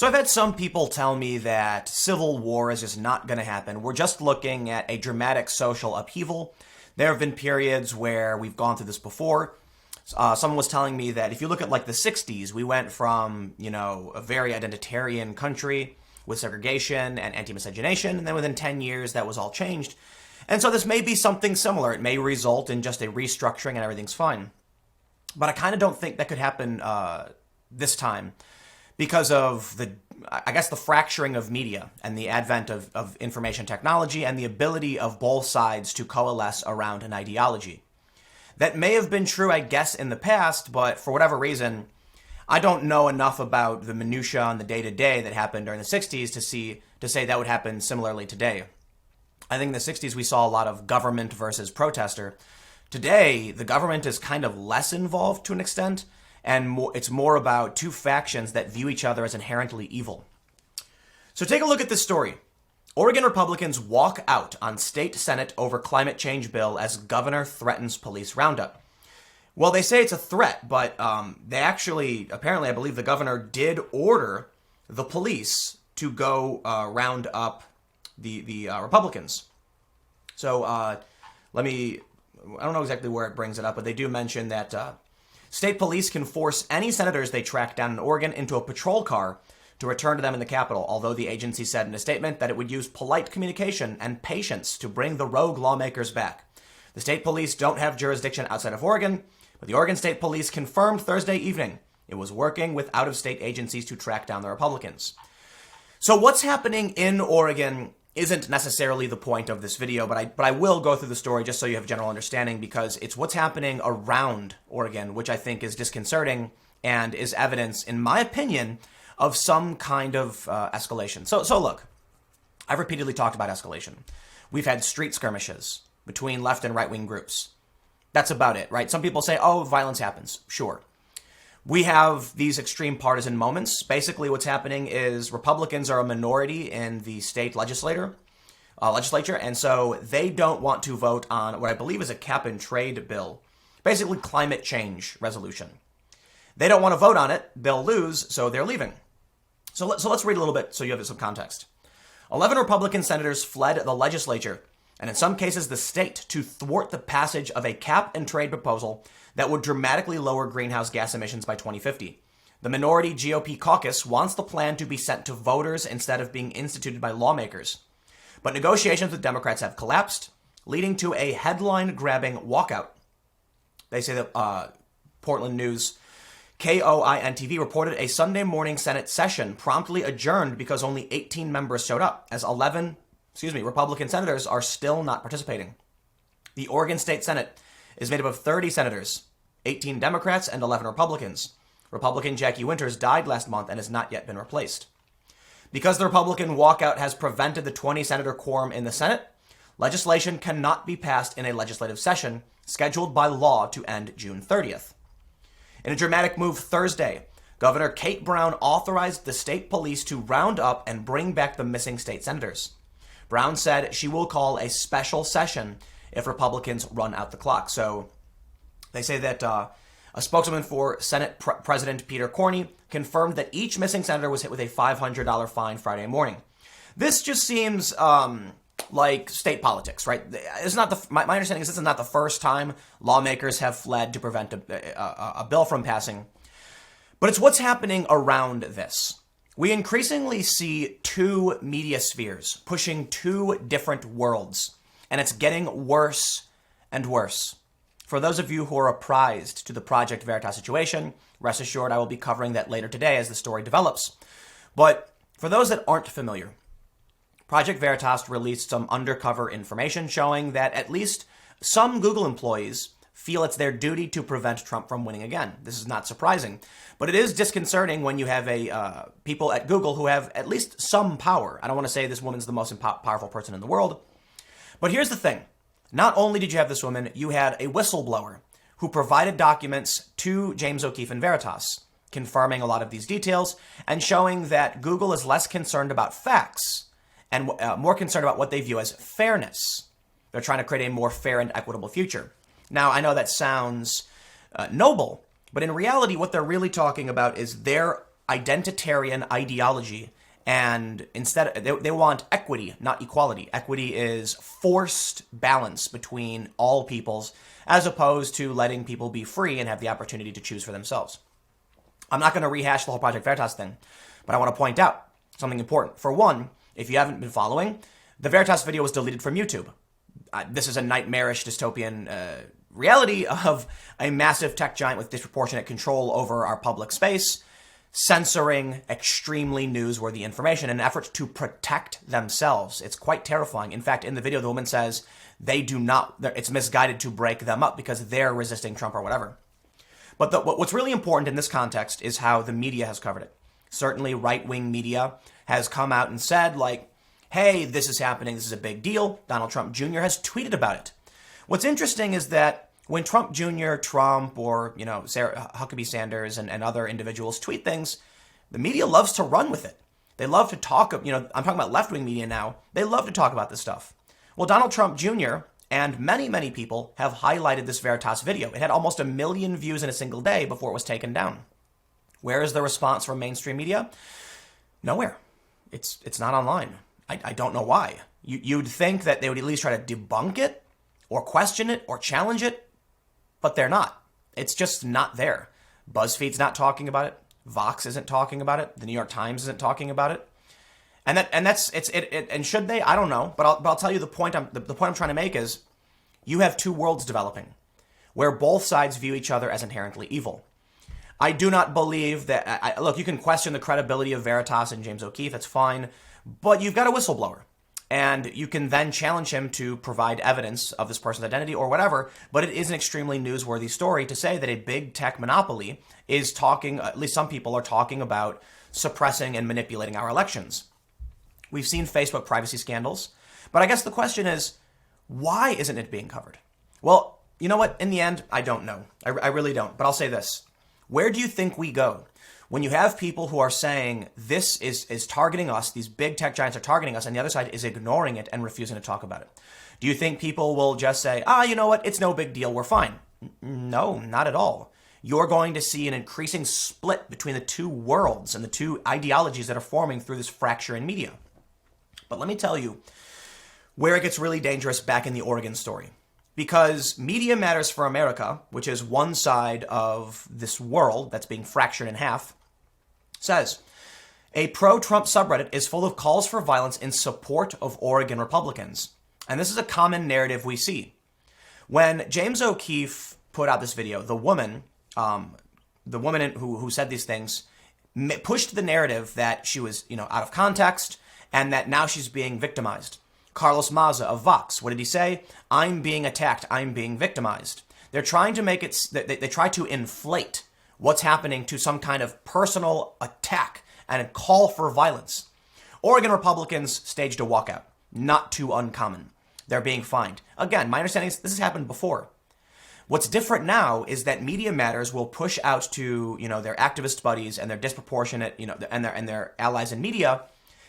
So I've had some people tell me that civil war is just not going to happen. We're just looking at a dramatic social upheaval. There have been periods where we've gone through this before. Someone was telling me that if you look at like the 60s, we went from, a very identitarian country with segregation and anti-miscegenation, and then within 10 years that was all changed. And so this may be something similar. It may result in just a restructuring and everything's fine. But I kind of don't think that could happen this time because of the fracturing of media and the advent of information technology and the ability of both sides to coalesce around an ideology. That may have been true, I guess, in the past, but for whatever reason, I don't know enough about the minutiae on the day-to-day that happened during the 60s to say that would happen similarly today. I think in the 60s we saw a lot of government versus protester. Today, the government is kind of less involved to an extent, and it's more about two factions that view each other as inherently evil. So take a look at this story. Oregon Republicans walk out on state Senate over climate change bill as governor threatens police roundup. Well, they say it's a threat, but they actually, apparently, I believe the governor did order the police to go round up the Republicans. So I don't know exactly where it brings it up, but they do mention that state police can force any senators they track down in Oregon into a patrol car to return to them in the Capitol, although the agency said in a statement that it would use polite communication and patience to bring the rogue lawmakers back. The state police don't have jurisdiction outside of Oregon, but the Oregon State Police confirmed Thursday evening it was working with out-of-state agencies to track down the Republicans. So what's happening in Oregon isn't necessarily the point of this video, but I will go through the story just so you have a general understanding, because it's what's happening around Oregon, which I think is disconcerting and is evidence, in my opinion, of some kind of escalation. So look, I've repeatedly talked about escalation. We've had street skirmishes between left and right-wing groups. That's about it, right? Some people say, oh, violence happens. Sure. We have these extreme partisan moments. Basically, what's happening is Republicans are a minority in the state legislature, and so they don't want to vote on what I believe is a cap-and-trade bill, basically climate change resolution. They don't want to vote on it. They'll lose, so they're leaving. So let's read a little bit so you have some context. 11 Republican senators fled the legislature, and in some cases the state, to thwart the passage of a cap-and-trade proposal that would dramatically lower greenhouse gas emissions by 2050. The minority GOP caucus wants the plan to be sent to voters instead of being instituted by lawmakers. But negotiations with Democrats have collapsed, leading to a headline-grabbing walkout. They say that Portland News KOIN-TV reported a Sunday morning Senate session promptly adjourned because only 18 members showed up, as 11 Republican senators are still not participating. The Oregon State Senate is made up of 30 senators, 18 Democrats and 11 Republicans. Republican Jackie Winters died last month and has not yet been replaced. Because the Republican walkout has prevented the 20-senator quorum in the Senate, legislation cannot be passed in a legislative session scheduled by law to end June 30th. In a dramatic move Thursday, Governor Kate Brown authorized the state police to round up and bring back the missing state senators. Brown said she will call a special session if Republicans run out the clock. So they say that a spokesman for Senate President Peter Corney confirmed that each missing senator was hit with a $500 fine Friday morning. This just seems like state politics, right? It's not my understanding is this is not the first time lawmakers have fled to prevent a bill from passing, but it's what's happening around this. We increasingly see two media spheres pushing two different worlds, and it's getting worse and worse. For those of you who are apprised to the Project Veritas situation, rest assured I will be covering that later today as the story develops. But for those that aren't familiar, Project Veritas released some undercover information showing that at least some Google employees feel it's their duty to prevent Trump from winning again. This is not surprising, but it is disconcerting when you have people at Google who have at least some power. I don't want to say this woman's the most powerful person in the world, but here's the thing. Not only did you have this woman, you had a whistleblower who provided documents to James O'Keefe and Veritas, confirming a lot of these details and showing that Google is less concerned about facts and more concerned about what they view as fairness. They're trying to create a more fair and equitable future. Now, I know that sounds noble, but in reality, what they're really talking about is their identitarian ideology, and instead they want equity, not equality. Equity is forced balance between all peoples, as opposed to letting people be free and have the opportunity to choose for themselves. I'm not going to rehash the whole Project Veritas thing, but I want to point out something important. For one, if you haven't been following, the Veritas video was deleted from YouTube. This is a nightmarish dystopian reality of a massive tech giant with disproportionate control over our public space, censoring extremely newsworthy information in an effort to protect themselves. It's quite terrifying. In fact, in the video, the woman says it's misguided to break them up because they're resisting Trump or whatever. But what's really important in this context is how the media has covered it. Certainly right-wing media has come out and said, like, hey, this is happening, this is a big deal. Donald Trump Jr. has tweeted about it. What's interesting is that when Trump Jr., Trump, or, Sarah Huckabee Sanders and other individuals tweet things, the media loves to run with it. They love to talk, I'm talking about left-wing media now. They love to talk about this stuff. Well, Donald Trump Jr. and many, many people have highlighted this Veritas video. It had almost 1 million views in a single day before it was taken down. Where is the response from mainstream media? Nowhere. It's not online. I don't know why. You'd think that they would at least try to debunk it or question it or challenge it, but they're not. It's just not there. BuzzFeed's not talking about it. Vox isn't talking about it. The New York Times isn't talking about it. And should they? I don't know. But I'll tell you the point I'm trying to make is you have two worlds developing where both sides view each other as inherently evil. I do not believe that. Look, you can question the credibility of Veritas and James O'Keefe. That's fine. But you've got a whistleblower. And you can then challenge him to provide evidence of this person's identity or whatever. But it is an extremely newsworthy story to say that a big tech monopoly is talking, at least some people are talking about suppressing and manipulating our elections. We've seen Facebook privacy scandals. But I guess the question is, why isn't it being covered? Well, you know what? In the end, I don't know. I really don't. But I'll say this. Where do you think we go when you have people who are saying this is targeting us, these big tech giants are targeting us, and the other side is ignoring it and refusing to talk about it? Do you think people will just say, you know what, it's no big deal, we're fine? No, not at all. You're going to see an increasing split between the two worlds and the two ideologies that are forming through this fracture in media. But let me tell you where it gets really dangerous back in the Oregon story. Because Media Matters for America, which is one side of this world that's being fractured in half, says, a pro-Trump subreddit is full of calls for violence in support of Oregon Republicans. And this is a common narrative we see. When James O'Keefe put out this video, the woman who said these things pushed the narrative that she was, out of context and that now she's being victimized. Carlos Maza of Vox, what did he say? I'm being attacked. I'm being victimized. They're trying to make it, they try to inflate what's happening to some kind of personal attack and a call for violence. Oregon Republicans staged a walkout. Not too uncommon. They're being fined. Again, my understanding is this has happened before. What's different now is that Media Matters will push out to, their activist buddies and their disproportionate, and their allies in media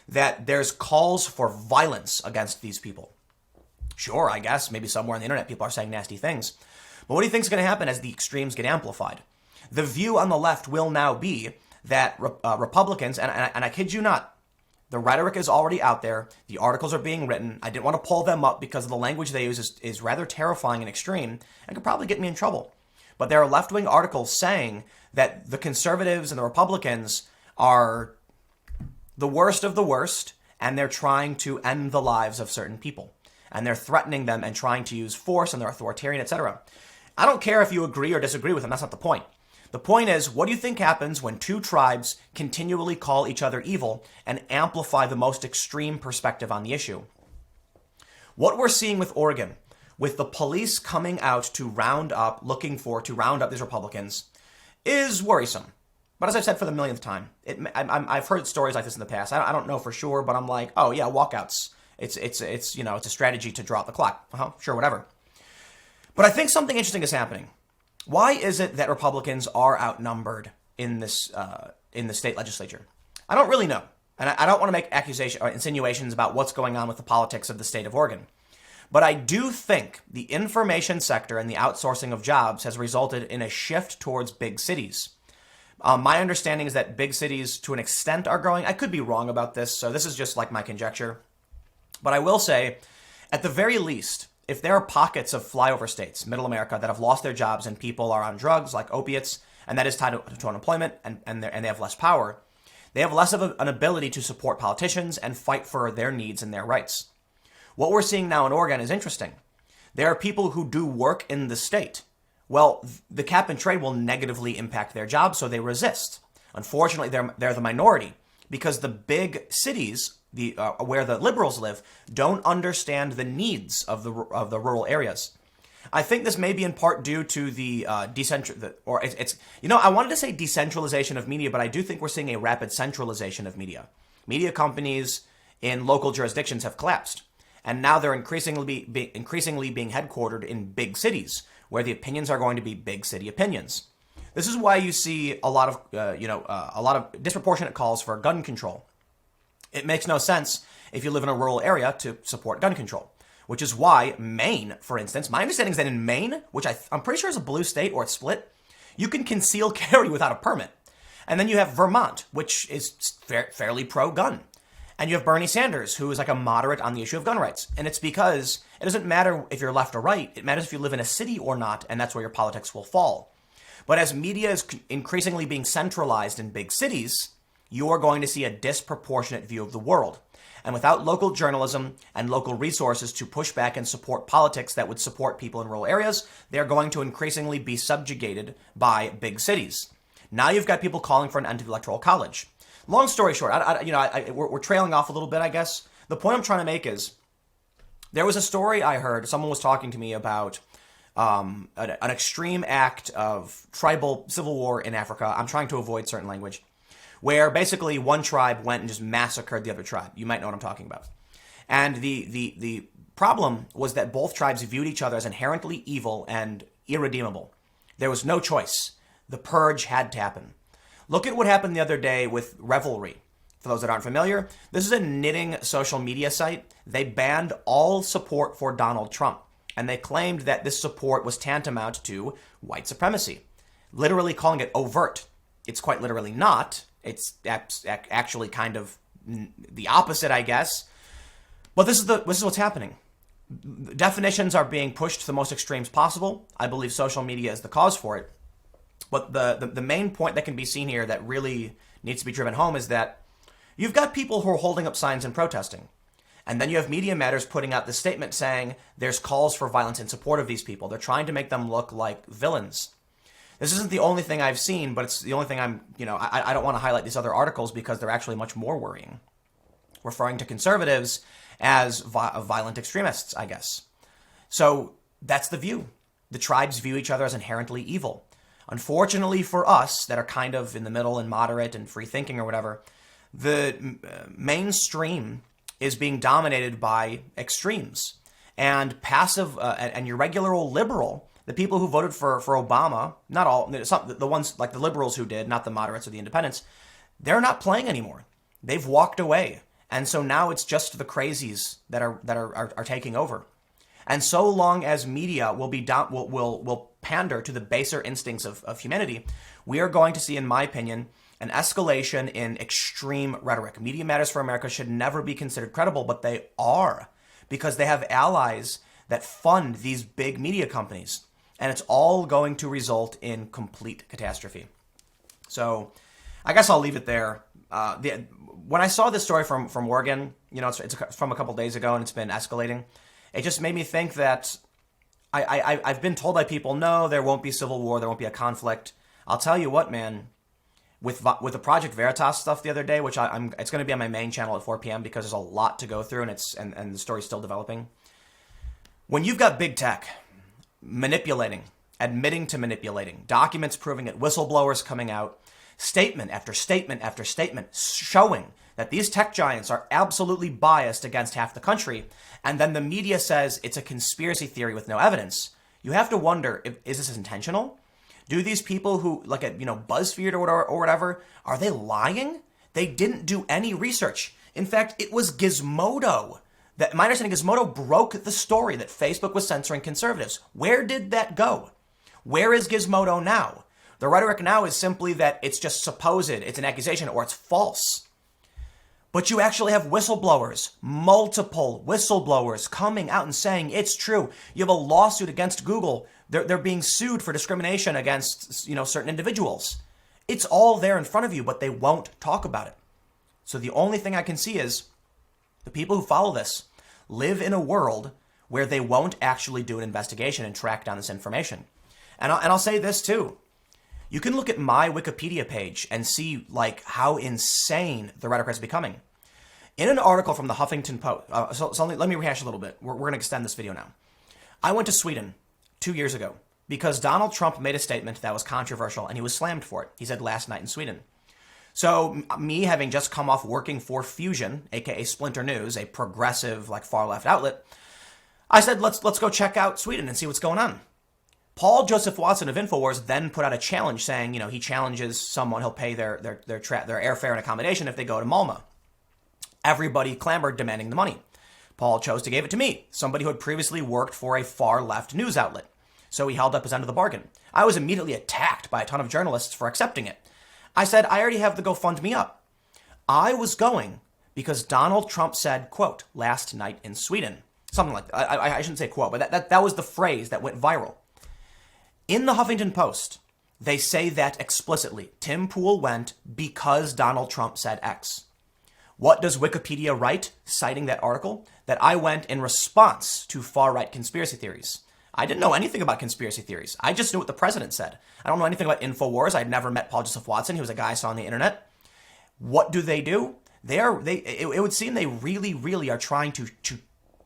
that there's calls for violence against these people. Sure, I guess, maybe somewhere on the internet people are saying nasty things. But what do you think is going to happen as the extremes get amplified? The view on the left will now be that Republicans, and I kid you not, the rhetoric is already out there, the articles are being written. I didn't want to pull them up because the language they use is rather terrifying and extreme and could probably get me in trouble. But there are left-wing articles saying that the conservatives and the Republicans are the worst of the worst, and they're trying to end the lives of certain people. And they're threatening them and trying to use force, and they're authoritarian, etc. I don't care if you agree or disagree with them. That's not the point. The point is, what do you think happens when two tribes continually call each other evil and amplify the most extreme perspective on the issue? What we're seeing with Oregon, with the police coming out to round up these Republicans, is worrisome. But as I've said for the millionth time, I've heard stories like this in the past. I don't know for sure, but I'm like, oh yeah, walkouts. It's a strategy to draw out the clock. Sure, whatever. But I think something interesting is happening. Why is it that Republicans are outnumbered in the state legislature? I don't really know, and I don't want to make accusations or insinuations about what's going on with the politics of the state of Oregon. But I do think the information sector and the outsourcing of jobs has resulted in a shift towards big cities. My understanding is that big cities, to an extent, are growing. I could be wrong about this, so this is just like my conjecture. But I will say, at the very least, if there are pockets of flyover states, middle America, that have lost their jobs and people are on drugs like opiates, and that is tied to unemployment, and they have less power, they have less of an ability to support politicians and fight for their needs and their rights. What we're seeing now in Oregon is interesting. There are people who do work in the state. Well, the cap and trade will negatively impact their jobs, so they resist. Unfortunately, they're the minority because the big cities, where the liberals live, don't understand the needs of the rural areas. I think this may be in part due to the I wanted to say decentralization of media, but I do think we're seeing a rapid centralization of media. Media companies in local jurisdictions have collapsed, and now they're increasingly being headquartered in big cities, where the opinions are going to be big city opinions. This is why you see a lot of disproportionate calls for gun control. It makes no sense if you live in a rural area to support gun control, which is why Maine, for instance, my understanding is that in Maine, which I'm pretty sure is a blue state or it's split, you can conceal carry without a permit. And then you have Vermont, which is fairly pro-gun. And you have Bernie Sanders, who is like a moderate on the issue of gun rights. And it's because it doesn't matter if you're left or right. It matters if you live in a city or not, and that's where your politics will fall. But as media is increasingly being centralized in big cities, you are going to see a disproportionate view of the world. And without local journalism and local resources to push back and support politics that would support people in rural areas, they're going to increasingly be subjugated by big cities. Now you've got people calling for an end to the Electoral College. Long story short, we're trailing off a little bit, I guess. The point I'm trying to make is, there was a story I heard, someone was talking to me about an extreme act of tribal civil war in Africa. I'm trying to avoid certain language, where basically one tribe went and just massacred the other tribe. You might know what I'm talking about. And the problem was that both tribes viewed each other as inherently evil and irredeemable. There was no choice. The purge had to happen. Look at what happened the other day with Revelry. For those that aren't familiar, this is a knitting social media site. They banned all support for Donald Trump, and they claimed that this support was tantamount to white supremacy, literally calling it overt. It's quite literally not. It's actually kind of the opposite, I guess. But this is what's happening. Definitions are being pushed to the most extremes possible. I believe social media is the cause for it. But the main point that can be seen here that really needs to be driven home is that you've got people who are holding up signs and protesting. And then you have Media Matters putting out the statement saying there's calls for violence in support of these people. They're trying to make them look like villains. This isn't the only thing I've seen, but it's the only thing I don't want to highlight these other articles because they're actually much more worrying. Referring to conservatives as violent extremists, I guess. So that's the view. The tribes view each other as inherently evil. Unfortunately for us that are kind of in the middle and moderate and free thinking or whatever, the mainstream is being dominated by extremes. And passive and your regular old liberal, the people who voted for Obama, not all, the ones like the liberals who did, not the moderates or the independents, they're not playing anymore. They've walked away. And so now it's just the crazies that are taking over. And so long as media will pander to the baser instincts of humanity, we are going to see, in my opinion, an escalation in extreme rhetoric. Media Matters for America should never be considered credible, but they are, because they have allies that fund these big media companies. And it's all going to result in complete catastrophe. So I guess I'll leave it there. When I saw this story from Oregon, it's from a couple days ago and it's been escalating. It just made me think that I've been told by people, no, there won't be civil war, there won't be a conflict. I'll tell you what, man, with the Project Veritas stuff the other day, which it's going to be on my main channel at 4 p.m. because there's a lot to go through and the story's still developing. When you've got big tech manipulating, admitting to manipulating, documents proving it, whistleblowers coming out, statement after statement after statement showing that these tech giants are absolutely biased against half the country, and then the media says it's a conspiracy theory with no evidence, you have to wonder, is this intentional? Do these people who, like at BuzzFeed or whatever, are they lying? They didn't do any research. In fact, it was Gizmodo. My understanding, Gizmodo broke the story that Facebook was censoring conservatives. Where did that go? Where is Gizmodo now? The rhetoric now is simply that it's just supposed, it's an accusation, or it's false. But you actually have whistleblowers, multiple whistleblowers coming out and saying it's true. You have a lawsuit against Google. They're being sued for discrimination against, certain individuals. It's all there in front of you, but they won't talk about it. So the only thing I can see is the people who follow this live in a world where they won't actually do an investigation and track down this information. And I'll say this too. You can look at my Wikipedia page and see how insane the rhetoric is becoming. In an article from the Huffington Post, so let me rehash a little bit. We're going to extend this video now. I went to Sweden 2 years ago because Donald Trump made a statement that was controversial and he was slammed for it. He said last night in Sweden. So me having just come off working for Fusion, aka Splinter News, a progressive far left outlet, I said let's go check out Sweden and see what's going on. Paul Joseph Watson of InfoWars then put out a challenge saying, he challenges someone, he'll pay their airfare and accommodation if they go to Malmö. Everybody clamored demanding the money. Paul chose to give it to me, somebody who had previously worked for a far left news outlet. So he held up his end of the bargain. I was immediately attacked by a ton of journalists for accepting it. I said, I already have the GoFundMe up. I was going because Donald Trump said, quote, last night in Sweden. Something like that. I shouldn't say quote, but that was the phrase that went viral. In the Huffington Post, they say that explicitly. Tim Pool went because Donald Trump said X. What does Wikipedia write, citing that article? That I went in response to far-right conspiracy theories. I didn't know anything about conspiracy theories. I just knew what the president said. I don't know anything about InfoWars. I'd never met Paul Joseph Watson. He was a guy I saw on the internet. What do? It would seem they really, really are trying to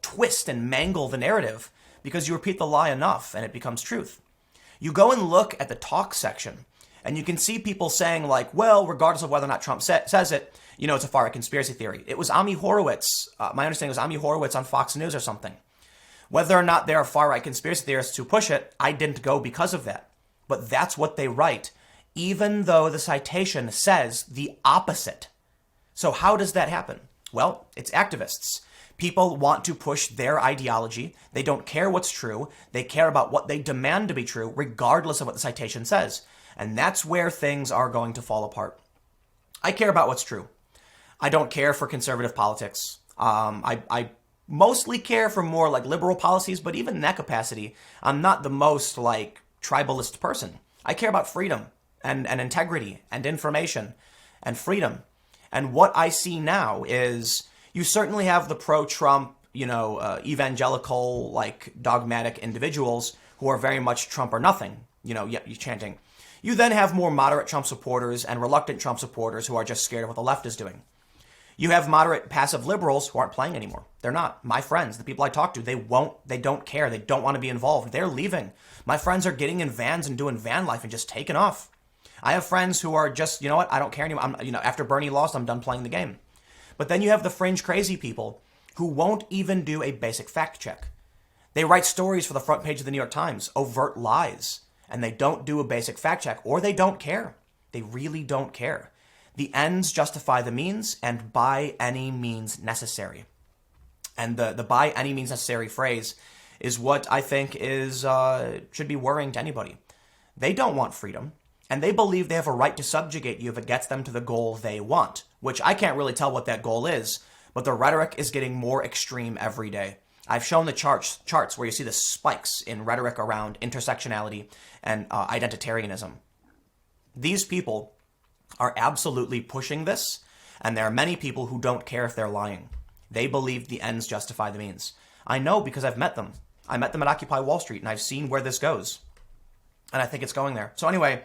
twist and mangle the narrative because you repeat the lie enough and it becomes truth. You go and look at the talk section and you can see people saying well, regardless of whether or not Trump says it, it's a far-right conspiracy theory. It was Ami Horowitz. My understanding was Ami Horowitz on Fox News or something. Whether or not there are far-right conspiracy theorists who push it, I didn't go because of that. But that's what they write, even though the citation says the opposite. So how does that happen? Well, it's activists. People want to push their ideology. They don't care what's true. They care about what they demand to be true, regardless of what the citation says. And that's where things are going to fall apart. I care about what's true. I don't care for conservative politics. I mostly care for more liberal policies, but even in that capacity, I'm not the most tribalist person. I care about freedom and integrity and information and freedom. And what I see now is you certainly have the pro-Trump, evangelical, dogmatic individuals who are very much Trump or nothing, you chanting. You then have more moderate Trump supporters and reluctant Trump supporters who are just scared of what the left is doing. You have moderate passive liberals who aren't playing anymore. They're not. My friends, the people I talk to, they don't care. They don't want to be involved. They're leaving. My friends are getting in vans and doing van life and just taking off. I have friends who are just, I don't care anymore. After Bernie lost, I'm done playing the game. But then you have the fringe crazy people who won't even do a basic fact check. They write stories for the front page of the New York Times, overt lies, and they don't do a basic fact check, or they don't care. They really don't care. The ends justify the means, and by any means necessary. And the by any means necessary phrase is what I think should be worrying to anybody. They don't want freedom, and they believe they have a right to subjugate you if it gets them to the goal they want, which I can't really tell what that goal is, but the rhetoric is getting more extreme every day. I've shown the charts where you see the spikes in rhetoric around intersectionality and identitarianism. These people are absolutely pushing this, and there are many people who don't care if they're lying. They believe the ends justify the means. I know because I've met them. I met them at Occupy Wall Street, and I've seen where this goes. And I think it's going there. So anyway,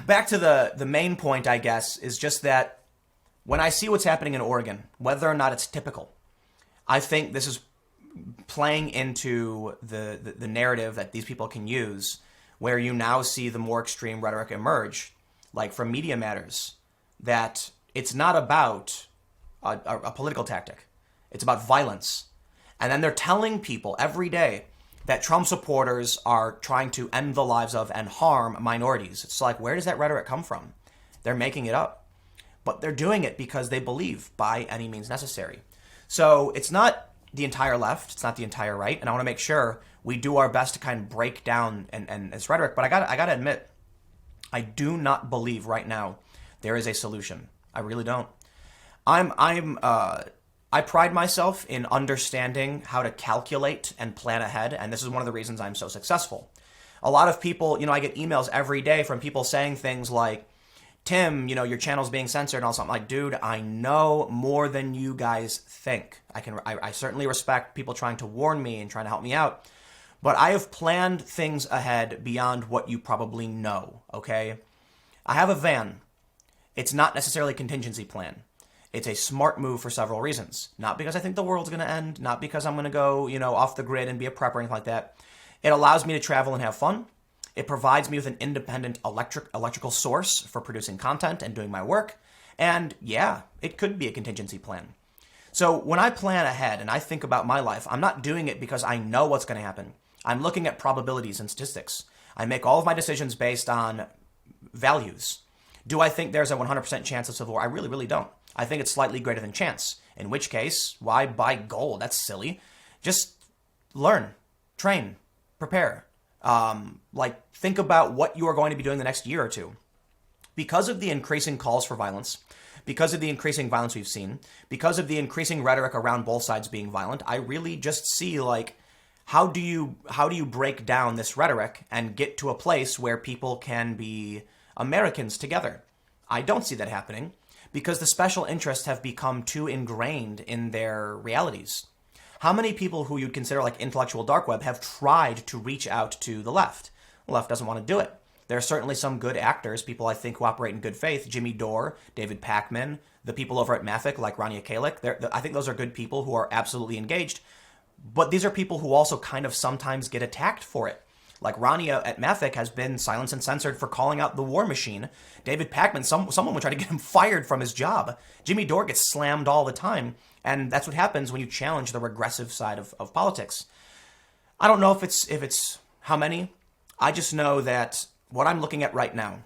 back to the main point, I guess, is just that when I see what's happening in Oregon, whether or not it's typical, I think this is playing into the narrative that these people can use, where you now see the more extreme rhetoric emerge, like from Media Matters, that it's not about a political tactic. It's about violence. And then they're telling people every day that Trump supporters are trying to end the lives of and harm minorities. It's where does that rhetoric come from? They're making it up. But they're doing it because they believe by any means necessary. So it's not the entire left, it's not the entire right, and I want to make sure we do our best to kind of break down and this rhetoric. But I got to admit, I do not believe right now there is a solution. I really don't. I pride myself in understanding how to calculate and plan ahead, and this is one of the reasons I'm so successful. A lot of people, I get emails every day from people saying things like, Tim, your channel's being censored and all something. Like, dude, I know more than you guys think. I certainly respect people trying to warn me and trying to help me out, but I have planned things ahead beyond what you probably know, okay? I have a van. It's not necessarily a contingency plan. It's a smart move for several reasons. Not because I think the world's going to end, not because I'm going to go, off the grid and be a prepper or anything like that. It allows me to travel and have fun. It provides me with an independent electrical source for producing content and doing my work. And yeah, it could be a contingency plan. So when I plan ahead and I think about my life, I'm not doing it because I know what's going to happen. I'm looking at probabilities and statistics. I make all of my decisions based on values. Do I think there's a 100% chance of civil war? I really, really don't. I think it's slightly greater than chance. In which case, why buy gold? That's silly. Just learn, train, prepare. Think about what you are going to be doing the next year or two. Because of the increasing calls for violence, because of the increasing violence we've seen, because of the increasing rhetoric around both sides being violent, I really just see how do you break down this rhetoric and get to a place where people can be Americans together? I don't see that happening because the special interests have become too ingrained in their realities. How many people who you'd consider like intellectual dark web have tried to reach out to the left? The left doesn't want to do it. There are certainly some good actors, people I think who operate in good faith, Jimmy Dore, David Pakman, the people over at Mafic like Rania Kalik. I think those are good people who are absolutely engaged. But these are people who also kind of sometimes get attacked for it. Like Rania at Mafic has been silenced and censored for calling out the war machine. David Pakman, someone would try to get him fired from his job. Jimmy Dore gets slammed all the time. And that's what happens when you challenge the regressive side of politics. I don't know if it's how many. I just know that what I'm looking at right now,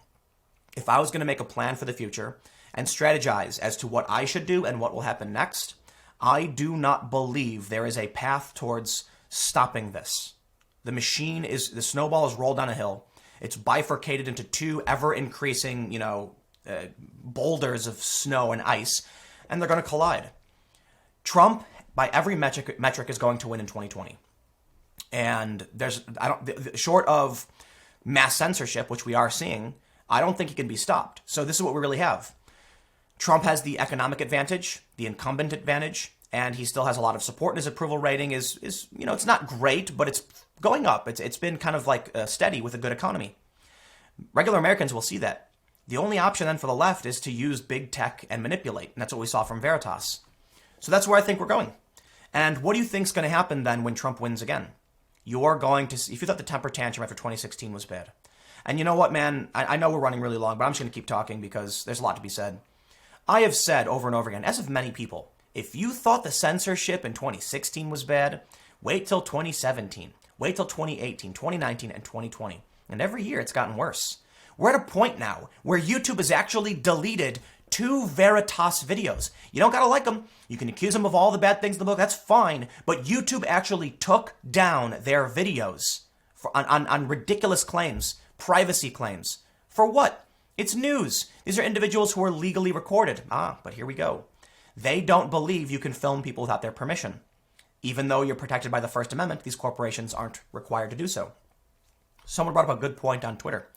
if I was going to make a plan for the future and strategize as to what I should do and what will happen next, I do not believe there is a path towards stopping this. The snowball is rolled down a hill. It's bifurcated into two ever-increasing, boulders of snow and ice, and they're going to collide. Trump, by every metric, is going to win in 2020. And short of mass censorship, which we are seeing, I don't think he can be stopped. So this is what we really have. Trump has the economic advantage, the incumbent advantage, and he still has a lot of support. And his approval rating is it's not great, but it's going up. It's been kind of steady with a good economy. Regular Americans will see that. The only option then for the left is to use big tech and manipulate, and that's what we saw from Veritas. So that's where I think we're going. And what do you think is going to happen then when Trump wins again? You're going to, if you thought the temper tantrum after 2016 was bad. And you know what, man? I know we're running really long, but I'm just going to keep talking because there's a lot to be said. I have said over and over again, as have many people, if you thought the censorship in 2016 was bad, wait till 2017. Wait till 2018, 2019, and 2020. And every year it's gotten worse. We're at a point now where YouTube has actually deleted 2 Veritas videos. You don't gotta like them. You can accuse them of all the bad things in the book. That's fine. But YouTube actually took down their videos on ridiculous claims, privacy claims. For what? It's news. These are individuals who are legally recorded. But here we go. They don't believe you can film people without their permission. Even though you're protected by the First Amendment, these corporations aren't required to do so. Someone brought up a good point on Twitter.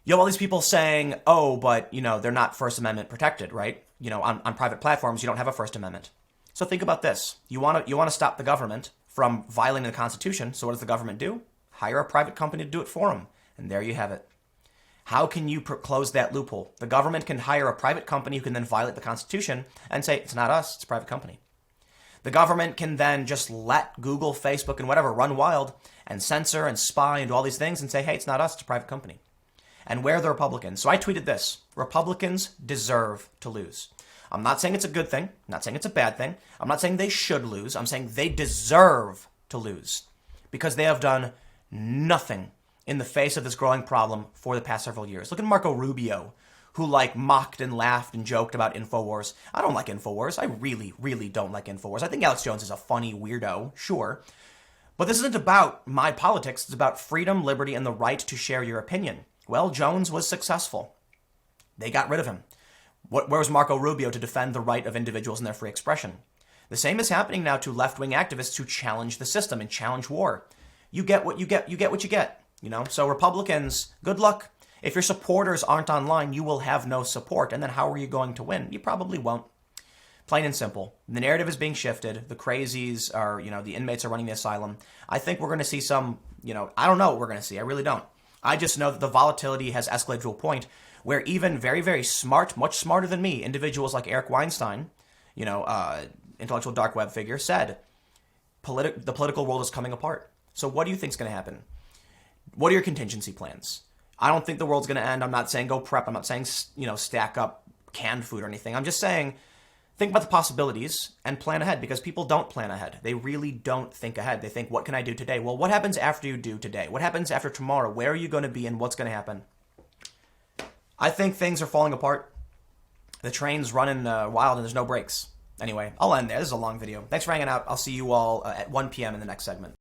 You have all these people saying, but, they're not First Amendment protected, right? On private platforms, you don't have a First Amendment. So think about this. You want to stop the government from violating the Constitution. So what does the government do? Hire a private company to do it for them. And there you have it. How can you close that loophole? The government can hire a private company who can then violate the Constitution and say, it's not us, it's a private company. The government can then just let Google, Facebook, and whatever run wild and censor and spy and do all these things and say, hey, it's not us, it's a private company. And where are the Republicans? So I tweeted this. Republicans deserve to lose. I'm not saying it's a good thing. I'm not saying it's a bad thing. I'm not saying they should lose. I'm saying they deserve to lose because they have done nothing in the face of this growing problem for the past several years. Look at Marco Rubio, who mocked and laughed and joked about InfoWars. I don't like InfoWars. I really, really don't like InfoWars. I think Alex Jones is a funny weirdo, sure. But this isn't about my politics. It's about freedom, liberty, and the right to share your opinion. Well, Jones was successful. They got rid of him. Where was Marco Rubio to defend the right of individuals in their free expression? The same is happening now to left-wing activists who challenge the system and challenge war. You get what you get. You get what you get. So Republicans, good luck. If your supporters aren't online, you will have no support. And then how are you going to win? You probably won't. Plain and simple. The narrative is being shifted. The crazies are, the inmates are running the asylum. I think we're going to see some, I don't know what we're going to see. I really don't. I just know that the volatility has escalated to a point where even very, very smart, much smarter than me, individuals like Eric Weinstein, intellectual dark web figure, said the political world is coming apart. So what do you think is going to happen? What are your contingency plans? I don't think the world's going to end. I'm not saying go prep. I'm not saying, stack up canned food or anything. I'm just saying think about the possibilities and plan ahead, because people don't plan ahead. They really don't think ahead. They think, what can I do today? Well, what happens after you do today? What happens after tomorrow? Where are you going to be and what's going to happen? I think things are falling apart. The train's running wild and there's no brakes. Anyway, I'll end there. This is a long video. Thanks for hanging out. I'll see you all at 1 p.m. in the next segment.